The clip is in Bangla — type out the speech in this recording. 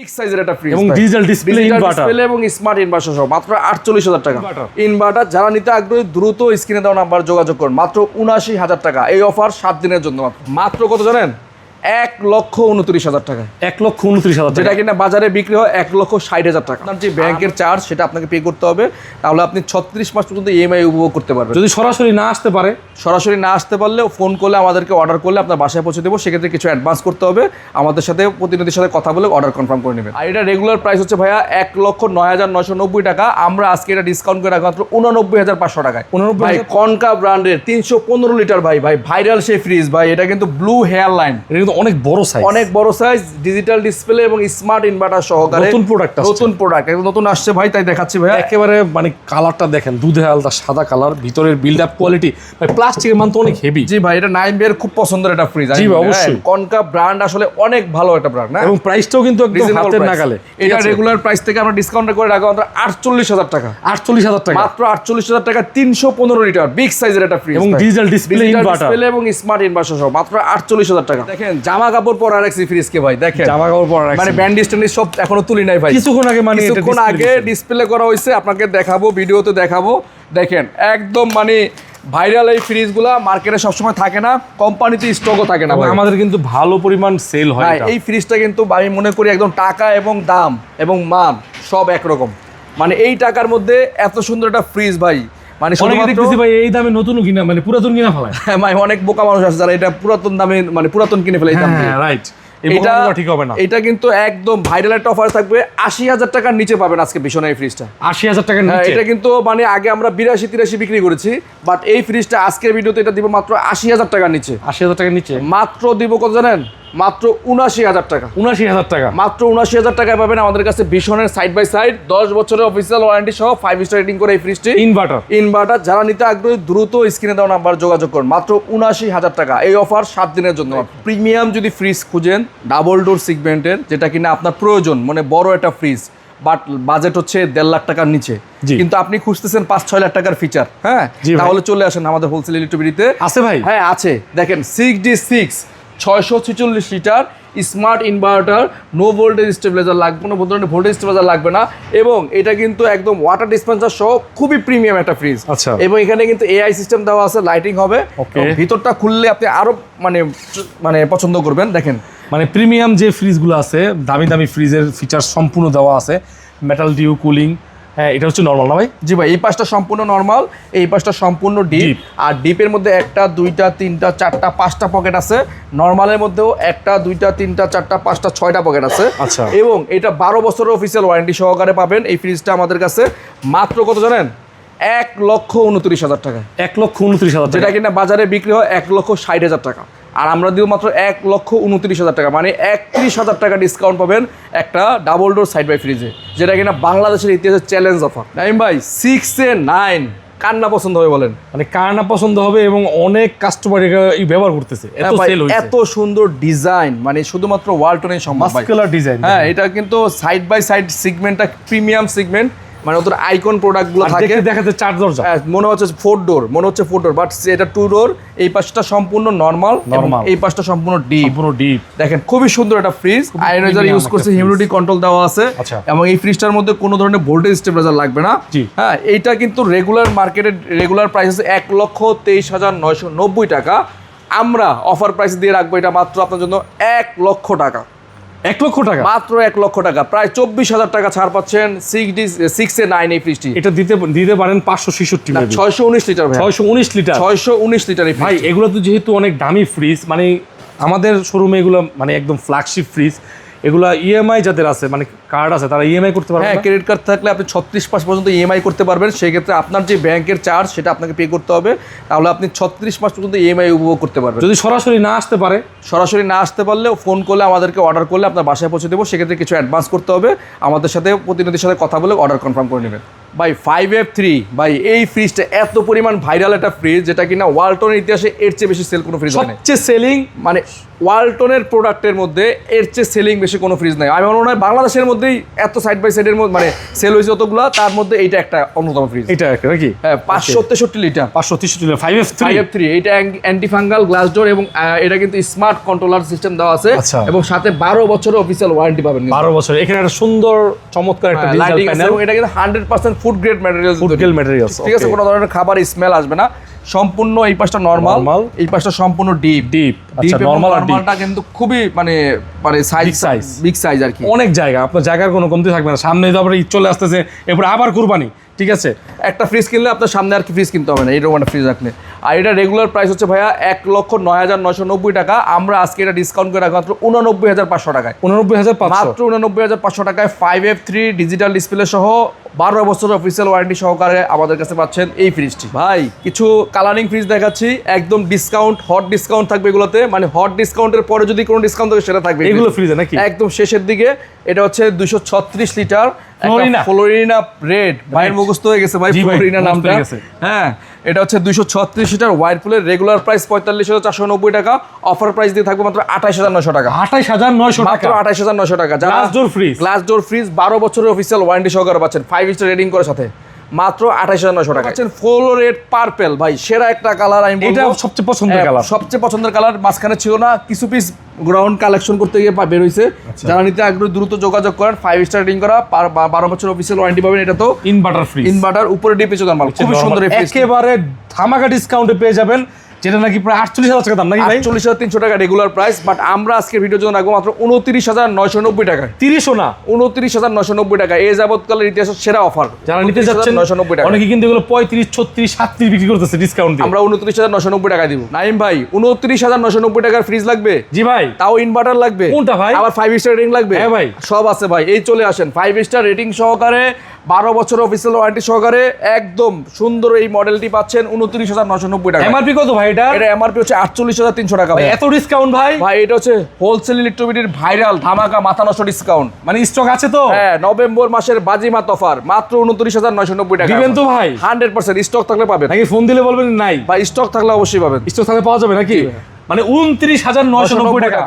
বিগ সাইজের একটা ফ্রিজ এবং ডিজিটাল ডিসপ্লে এবং স্মার্ট ইনভার্টার সহ মাত্র 48,000 টাকা। ইনভার্টার যারা নিতে আগ্রহী দ্রুত স্ক্রিনে দেওয়া নাম্বার যোগাযোগ করুন। মাত্র 79,000 টাকা। এই অফার 7 দিনের জন্য। মাত্র কত জানেন? 1,29,000 টাকা। 1,29,000 যেটা কিনা বাজারে বিক্রি হয় 1,60,000 টাকা। আপনার যে ব্যাংকের চার্জ সেটা আপনাকে পে করতে হবে, তাহলে আপনি 36 মাস পর্যন্ত ইএমআই উপভোগ করতে পারবেন। যদি সরাসরি না আসতে পারলেও ফোন করলে আমাদেরকে অর্ডার করলে আপনার বাসায় পৌঁছে দেবো। সেক্ষেত্রে কিছু অ্যাডভান্স করতে হবে, আমাদের সাথে প্রতিনিধির সাথে কথা বলে অর্ডার কনফার্ম করে নেবেন। আর এটা রেগুলার প্রাইস হচ্ছে ভাইয়া 1,09,990 টাকা। আমরা আজকে এটা ডিসকাউন্ট করে রাখি মাত্র 89,500 টাকায়। ভাই কনকা ব্র্যান্ডের 315 লিটার ভাই ভাইরাল সেই ফ্রিজ ভাই। এটা কিন্তু ব্লু হেয়ার লাইন, এটা কিন্তু অনেক বড় সাইজ, ডিজিটাল ডিসপ্লে এবং স্মার্ট ইনভার্টার সহকারে নতুন প্রোডাক্ট নতুন আসছে ভাই, তাই দেখাচ্ছি ভাই। একেবারে মানে কালারটা দেখেন, দুধে আলাদা সাদা কালার, ভিতরের বিল্ড আপ কোয়ালিটি ভাই, প্লাস্টিকের মান তো অনেক হেভি। জি ভাই, এটা নাইম বের খুব পছন্দের একটা ফ্রিজ। জি অবশ্যই, কনকা ব্র্যান্ড আসলে অনেক ভালো একটা ব্র্যান্ড না, এবং প্রাইসটাও কিন্তু একদম হাতের নাগালে। এটা রেগুলার প্রাইস থেকে আমরা ডিসকাউন্ট করে রাখা মাত্র 48,000 টাকা। 48,000 টাকা, মাত্র 48,000 টাকা। 315 লিটার বিগ সাইজের একটা ফ্রিজ এবং ডিজিটাল ডিসপ্লে এবং স্মার্ট ইনভার্টার সহ মাত্র 48,000 টাকা। দেখেন জামা কাপড় পরা রাখছি ফ্রিজকে ভাই, দেখেন জামা কাপড় পরা রাখছি, মানে ব্যান্ডেজ ট্যান্ডেজ সব এখনো তুলি নাই ভাই। কিছুক্ষণ আগে ডিসপ্লে করা হয়েছে, আপনাকে দেখাবো, ভিডিওতে দেখাবো। দেখেন একদম মানে ভাইরাল এই ফ্রিজগুলা মার্কেটে সবসময় থাকে না, কোম্পানিতে স্টকও থাকে না। আমাদের কিন্তু ভালো পরিমাণ সেল হয়। এই ফ্রিজটা কিন্তু আমি মনে করি একদম টাকা এবং দাম এবং মান সব একরকম। মানে এই টাকার মধ্যে এত সুন্দর একটা ফ্রিজ ভাই, মানে দেখতেছি ভাই এই দামে নতুন কিনা মানে পুরাতন কিনা ফেলায়। হ্যাঁ ভাই, অনেক বোকা মানুষ আছে যারা এটা পুরাতন দামে মানে পুরাতন কিনে ফেলে। রাইট, এটা কিন্তু একদম ভাইরাল একটা অফার থাকবে। 80,000 টাকার নিচে পাবেন আজকে ভীষণ এই ফ্রিজটা। 80,000 টাকার নিচে? এটা কিন্তু মানে আগে আমরা 82-83 বিক্রি করেছি, বাট এই ফ্রিজটা আজকের ভিডিওতে এটা দিব মাত্র 80,000 টাকার নিচে। 80,000 টাকার নিচে মাত্র দিব কত জানেন? মাত্র 79,000 টাকা। 79,000 টাকা, মাত্র 79,000 টাকায় পাবেন আমাদের কাছে ভীষণের সাইড বাই সাইড 10 বছরের অফিসিয়াল ওয়ারেন্টি সহ 5 স্টার রেটিং করে এই ফ্রিজটি। ইনভার্টার যারা নিতে আগ্রহী দ্রুত স্ক্রিনে দেওয়া নাম্বার যোগাযোগ করুন। মাত্র 79,000 টাকা। এই অফার 7 দিনের জন্য। প্রিমিয়াম যদি ফ্রিজ খুঁজেন ডাবল ডোর সেগমেন্টের, যেটা কিনা আপনার প্রয়োজন, মানে বড় একটা ফ্রিজ, বাট বাজেট হচ্ছে 1.5 লাখ টাকার নিচে, কিন্তু আপনি খুঁজতেছেন 5-6 লাখ টাকার ফিচার, হ্যাঁ, তাহলে চলে আসেন আমাদের হোলসেল ইলেকট্রিবিটিতে। আছে ভাই? হ্যাঁ আছে। দেখেন 6D6 646 litre smart inverter, no voltage stabiliser লাগবে, কোনো ধরনের ভোল্টেজ স্টেবিলাইজার লাগবে না, এবং এটা কিন্তু একদম ওয়াটার ডিসপেন্সার সহ খুবই প্রিমিয়াম একটা ফ্রিজ। আচ্ছা, এবং এখানে কিন্তু এআই সিস্টেম দেওয়া আছে, লাইটিং হবে। ভিতরটা খুললে আপনি আরো মানে পছন্দ করবেন। দেখেন মানে প্রিমিয়াম যে ফ্রিজগুলো আছে, দামি দামি ফ্রিজের ফিচার সম্পূর্ণ দেওয়া আছে, মেটাল ডিউ কুলিং। হ্যাঁ, এটা হচ্ছে নরমাল না ভাই? জি ভাই, এই পাশটা সম্পূর্ণ নরমাল, এই পাশটা সম্পূর্ণ ডিপ। আর ডিপের মধ্যে 1টা 2টা 3টা 4টা 5টা পকেট আছে। নরমালের মধ্যেও 1টা 2টা 3টা 4টা 5টা 6টা পকেট আছে। আচ্ছা, এবং এটা 12 বছরের অফিসিয়াল ওয়ারেন্টি সহকারে পাবেন এই ফ্রিজটা আমাদের কাছে। মাত্র কত জানেন? 1,29,000 টাকা। 1,29,000, যেটা কিনা বাজারে বিক্রি হয় 1,60,000 টাকা। আর আমরা দিব মাত্র 1,29,000 টাকা, মানে 31,000 টাকা ডিসকাউন্ট পাবেন একটা ডাবল ডোর সাইড বাই ফ্রিজে, যেটা কিনা বাংলাদেশের ইতিহাসের চ্যালেঞ্জ অফার। নাইম ভাই, 6 এ 9 কার না পছন্দ হবে বলেন? মানে কার না পছন্দ হবে, এবং অনেক কাস্টমার ব্যবহার করতেছে। এত সুন্দর ডিজাইন, মানে শুধুমাত্র ওয়ালটনে সম্ভব। Muscular design. হ্যাঁ, এটা কিন্তু সাইড বাই সাইড সেগমেন্টটা প্রিমিয়াম সেগমেন্ট, মানে ওদের আইকন প্রোডাক্টগুলো থাকে। দেখাতে 4 দরজা, মনে হচ্ছে 4 ডোর, বাট এটা 2 ডোর। এই পাশটা সম্পূর্ণ নরমাল, এই পাশটা সম্পূর্ণ ডিপ। দেখেন খুবই সুন্দর একটা ফ্রিজ। আয়নাইজার ইউজ করছে, হিউমিডিটি কন্ট্রোল দেওয়া আছে, এবং এই ফ্রিজটার মধ্যে কোনো ধরনের ভোল্টেজ স্টেবিলাইজার লাগবে না। হ্যাঁ, এইটা কিন্তু রেগুলার মার্কেটের রেগুলার প্রাইস আছে 1,23,990 টাকা। আমরা অফার প্রাইস দিয়ে রাখবো এটা মাত্র আপনার জন্য 1 লক্ষ টাকা। 1 লক্ষ টাকা, মাত্র 1 লক্ষ টাকা। প্রায় 24,000 টাকা ছাড় পাচ্ছেন 6 এ 9 এই ফ্রিজটি। এটা দিতে পারেন 566 না, 619 লিটার ভাই। 619 লিটার, 619 লিটার এই ভাই। এগুলো তো যেহেতু অনেক দামি ফ্রিজ, মানে আমাদের শোরুমে এগুলো মানে একদম ফ্ল্যাগশিপ ফ্রিজ। এগুলা ইএমআই যাদের আছে, মানে কার্ড আছে, তারা ইএমআই করতে পারবে। হ্যাঁ, ক্রেডিট কার্ড থাকলে আপনি 36 মাস পর্যন্ত ইএমআই করতে পারবেন। সেই ক্ষেত্রে আপনার যে ব্যাংকের চার্জ সেটা আপনাকে পে করতে হবে, তাহলে আপনি 36 মাস পর্যন্ত ইএমআই উপভোগ করতে পারবেন। যদি সরাসরি না আসতে পারলেও ফোন করলে আমাদেরকে অর্ডার করলে আপনার বাসায় পৌঁছে দেবো। সেক্ষেত্রে কিছু অ্যাডভান্স করতে হবে, আমাদের সাথে প্রতিনিধির সাথে কথা বলে অর্ডার কনফার্ম করে নেবেন। ভাই 5F3 ভাই এই ফ্রিজটা এত পরিমাণ ভাইরাল একটা ফ্রিজ যেটা কিনা ওয়ালটনের ইতিহাসে এর চেয়ে বেশি সেল কোনো ফ্রিজ হয় না। সবচেয়ে সেলিং মানে ওয়ালটনের প্রোডাক্টের মধ্যে এর চেয়ে সেলিং বেশি কোনো ফ্রিজ নাই। আমি মনে হয় বাংলাদেশের মধ্যেই এত সাইড বাই সাইডের মধ্যে মানে সেল হয়েছে যতগুলো, তার মধ্যে এইটা একটা অন্যতম ফ্রিজ। এটা একটা নাকি? হ্যাঁ 563 লিটার 533 লিটার 5F3 5F3 এটা অ্যান্টি ফাঙ্গাল গ্লাস ডোর এবং এটা কিন্তু স্মার্ট কন্ট্রোলার সিস্টেম দেওয়া আছে আচ্ছা। এবং সাথে 12 বছরের অফিসিয়াল ওয়ারেন্টি পাবেন। 12 বছর। এখানে একটা সুন্দর চমৎকার একটা ডিজিটাল লাইটিং আছে প্যানেল, এবং এটা কিন্তু 100% food grade materials. Food grade materials, ঠিক আছে, কোনো ধরনের খাবার স্মেল আসবে না। সম্পূর্ণ এই পাশটা নরমাল, এই পাশটা সম্পূর্ণ ডিপ। ডিপ আচ্ছা, নরমাল আর ডিপ। নরমালটা কিন্তু খুবই মানে সাইজ বিগ সাইজ আর কি। অনেক জায়গা, আপনার জায়গার কোনো কমতি থাকবে না। সামনে তো আবার ঈদ চলে আসতেছে, এরপর আবার কুরবানি, ঠিক আছে? একটা ফ্রিজ কিনলে আপনার সামনে আর কি ফ্রিজ কিনতে হবে না, এরকম একটা ফ্রিজ রাখলে। আর এটা রেগুলার প্রাইস হচ্ছে ভাইয়া 1,09,990 টাকা। আমরা আজকে এটা ডিসকাউন্ট করে রাখবো মাত্র 89,500 টাকায়। 89,500 মাত্র 89,500 টাকায় 5F3 ডিজিটাল ডিসপ্লে সহ 12 বছরের অফিসিয়াল ওয়ারেন্টি সহকারে আমাদের কাছে পাচ্ছেন এই ফ্রিজটি। ভাই কিছু কালারিং ফ্রিজ দেখাচ্ছি, একদম ডিসকাউন্ট, হট ডিসকাউন্ট থাকবে এগুলোতে। মানে হট ডিসকাউন্টের পরে যদি কোনো ডিসকাউন্ট থাকে সেটা থাকবে এগুলো ফ্রিজে নাকি? একদম শেষের দিকে। এটা হচ্ছে 236 লিটার ফ্লোরিনা রেড। ভাইয়ের মুখস্থ হয়ে গেছে ভাই ফ্লোরিনা নামটা। হ্যাঁ, এটা হচ্ছে 236 লিটার ওয়াইরপুলের রেগুলার প্রাইস 45,490 টাকা, অফার প্রাইস দিয়ে থাকবে মাত্র 28,900 টাকা। 28,900 মাত্র টাকা 28,900 টাকা। Glass door fridge, glass door fridge 12 বছরের অফিসিয়াল ওয়ারেন্টি সহকারে পাচ্ছেন, 5 স্টার রেটিং করে সাথে মাত্র 28,900 টাকা পাচ্ছেন। ফ্লোরেট পার্পল ভাই সেরা একটা কালার। আমি এটা সবচেয়ে পছন্দের কালার, সবচেয়ে পছন্দের কালার। মাঝখানে ছিল না, কিছু পিস গ্রাউন্ড কালেকশন করতে গিয়ে বের হইছে। যারা নিতে আগ্রহী দ্রুত যোগাযোগ করেন। 5 স্টার রেটিং করা, 12 বছর অফিসিয়াল ওয়ারেন্টি পাবেন। এটা তো ইনভার্টার ফ্রিজ, ইনভার্টার উপরে ডিপ পিছনে মাল, খুব সুন্দর এই ফ্রিজ। একেবারে ধামাকা ডিসকাউন্টে পেয়ে যাবেন, যেটা নাকি প্রায় 48,000 টাকা দাম নাকি ভাই? 48,300 টাকা রেগুলার প্রাইস, বাট আমরা আজকে ভিডিওর জন্য রাখবো মাত্র 29,990 টাকায়। 30ও না, 29,990 টাকা। এই যাবৎকালের ইতিহাসের সেরা অফার। যারা নিতে যাচ্ছেন 990 টাকা। অনেকে কিন্তু এগুলো 35, 36, 37 বিক্রি করতেছে ডিসকাউন্ট দিয়ে। আমরা 29,990 টাকা দিব। নাইম ভাই 29,990 টাকার ফ্রিজ লাগবে? জি ভাই। তাও ইনভার্টার লাগবে? কোনটা ভাই? আবার 5 স্টার রেটিং লাগবে? হ্যাঁ ভাই, সব আছে ভাই, এই চলে আসেন। 5 স্টার রেটিং সহকারে 12 বছর অফিসিয়াল ওয়ারেন্টি সহকারে একদম সুন্দর এই মডেলটি পাচ্ছেন 29,990 টাকা। এমআরপি কত ভাই এটা? এটা এমআরপি হচ্ছে 48,300 টাকা ভাই। এত ডিসকাউন্ট ভাই? ভাই এটা হচ্ছে হোলসেল ইলেকট্রনিক্সের ভাইরাল ধামাকা মাথা নষ্ট ডিসকাউন্ট। মানে স্টক আছে তো? হ্যাঁ, নভেম্বর মাসের বাজিমাত অফার মাত্র 29,990 টাকা দিবেন তো ভাই? 100% স্টক থাকলে পাবেন নাকি ফোন দিলে বলবেন নাই? ভাই স্টক থাকলে অবশ্যই পাবেন। স্টক থাকলে পাওয়া যাবে নাকি? মানে 29,990 টাকা।